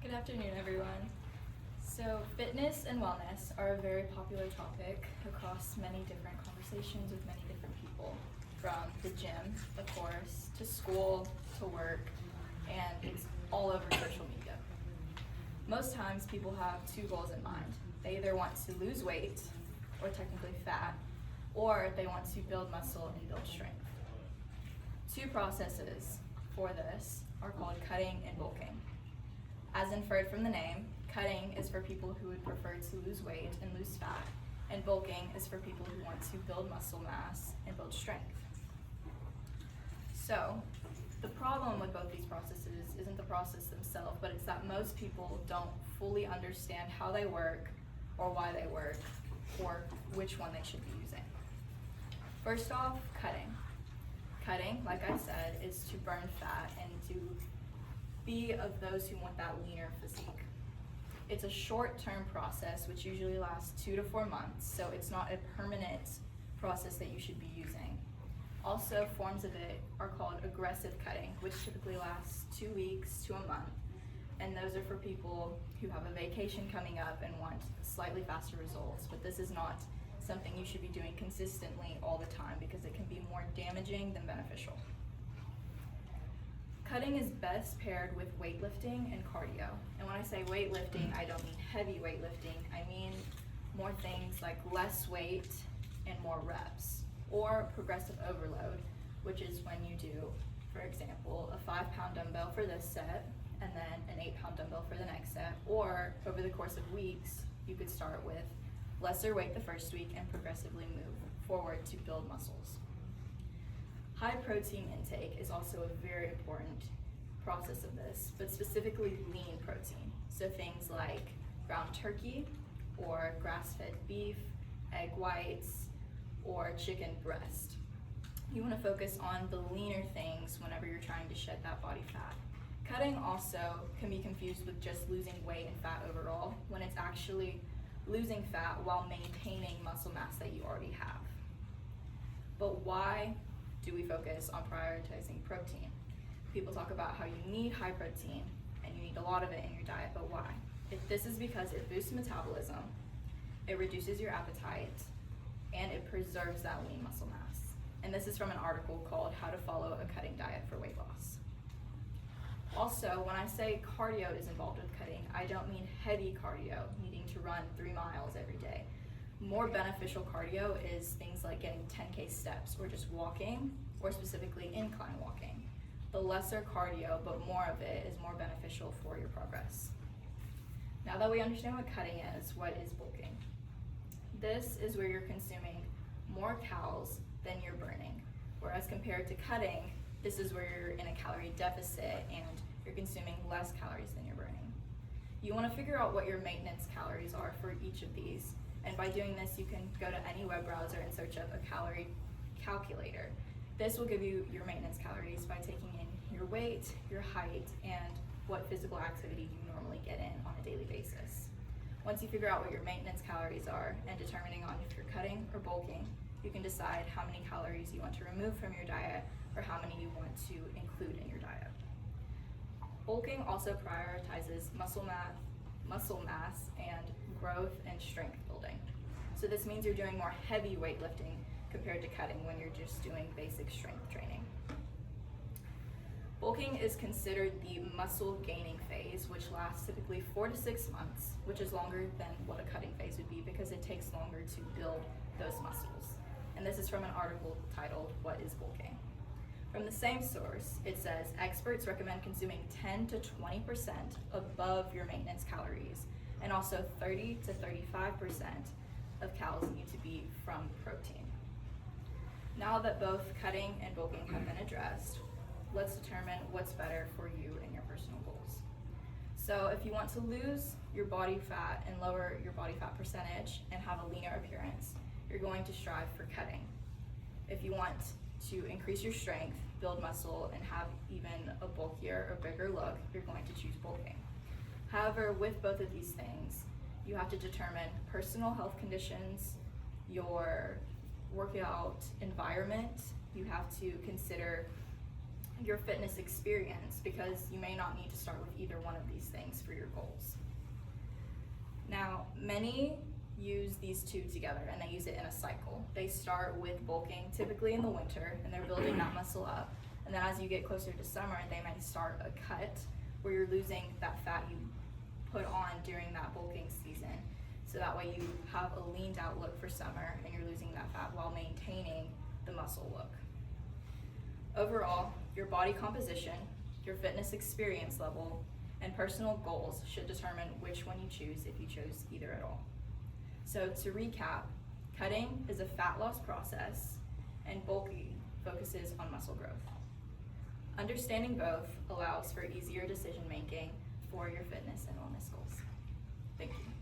Good afternoon, everyone. So, fitness and wellness are a very popular topic across many different conversations with many different people, from the gym, of course, to school, to work, and it's all over social media. Most times, people have two goals in mind. They either want to lose weight, or technically fat, or they want to build muscle and build strength. Two processes for this are called cutting and bulking. As inferred from the name, cutting is for people who would prefer to lose weight and lose fat, and bulking is for people who want to build muscle mass and build strength. So, the problem with both these processes isn't the process themselves, but it's that most people don't fully understand how they work, or why they work, or which one they should be using. First off, cutting. Cutting, like I said, is to burn fat and to be of those who want that leaner physique. It's a short-term process which usually lasts 2 to 4 months, so it's not a permanent process that you should be using. Also, forms of it are called aggressive cutting, which typically lasts 2 weeks to a month, and those are for people who have a vacation coming up and want slightly faster results, but this is not something you should be doing consistently all the time because it can be more damaging than beneficial. Cutting is best paired with weightlifting and cardio. And when I say weightlifting, I don't mean heavy weightlifting. I mean more things like less weight and more reps, or progressive overload, which is when you do, for example, a 5-pound dumbbell for this set, and then an 8-pound dumbbell for the next set, or over the course of weeks, you could start with lesser weight the first week and progressively move forward to build muscles. High protein intake is also a very important process of this, but specifically lean protein. So things like ground turkey, or grass-fed beef, egg whites, or chicken breast. You want to focus on the leaner things whenever you're trying to shed that body fat. Cutting also can be confused with just losing weight and fat overall, when it's actually losing fat while maintaining muscle mass that you already have. But why do we focus on prioritizing protein? People talk about how you need high protein and you need a lot of it in your diet, but why? This is because it boosts metabolism, it reduces your appetite, and it preserves that lean muscle mass. And this is from an article called How to Follow a Cutting Diet for Weight Loss. Also, when I say cardio is involved with cutting, I don't mean heavy cardio, needing to run 3 miles every day. More beneficial cardio is things like getting 10K steps, or just walking, or specifically incline walking. The lesser cardio, but more of it, is more beneficial for your progress. Now that we understand what cutting is, what is bulking? This is where you're consuming more calories than you're burning, whereas compared to cutting, this is where you're in a calorie deficit and you're consuming less calories than you're burning. You want to figure out what your maintenance calories are for each of these. And by doing this, you can go to any web browser and search up a calorie calculator. This will give you your maintenance calories by taking in your weight, your height, and what physical activity you normally get in on a daily basis. Once you figure out what your maintenance calories are and determining on if you're cutting or bulking, you can decide how many calories you want to remove from your diet or how many you want to include in your diet. Bulking also prioritizes muscle mass and growth and strength building. So this means you're doing more heavy weightlifting compared to cutting when you're just doing basic strength training. Bulking is considered the muscle gaining phase, which lasts typically 4 to 6 months, which is longer than what a cutting phase would be because it takes longer to build those muscles. And this is from an article titled, What is Bulking? From the same source, it says, experts recommend consuming 10 to 20% above your maintenance calories, and also 30 to 35% of calories need to be from protein. Now that both cutting and bulking have been addressed, let's determine what's better for you and your personal goals. So if you want to lose your body fat and lower your body fat percentage and have a leaner appearance, you're going to strive for cutting. If you want to increase your strength, build muscle, and have even a bulkier or bigger look, you're going to choose bulking. However, with both of these things, you have to determine personal health conditions, your workout environment. You have to consider your fitness experience, because you may not need to start with either one of these things for your goals. Now, many use these two together and they use it in a cycle. They start with bulking, typically in the winter, and they're building that muscle up. And then as you get closer to summer, they might start a cut where you're losing that fat you put on during that bulking season. So that way you have a leaned out look for summer and you're losing that fat while maintaining the muscle look. Overall, your body composition, your fitness experience level, and personal goals should determine which one you choose if you chose either at all. So to recap, cutting is a fat loss process and bulking focuses on muscle growth. Understanding both allows for easier decision making for your fitness and wellness goals. Thank you.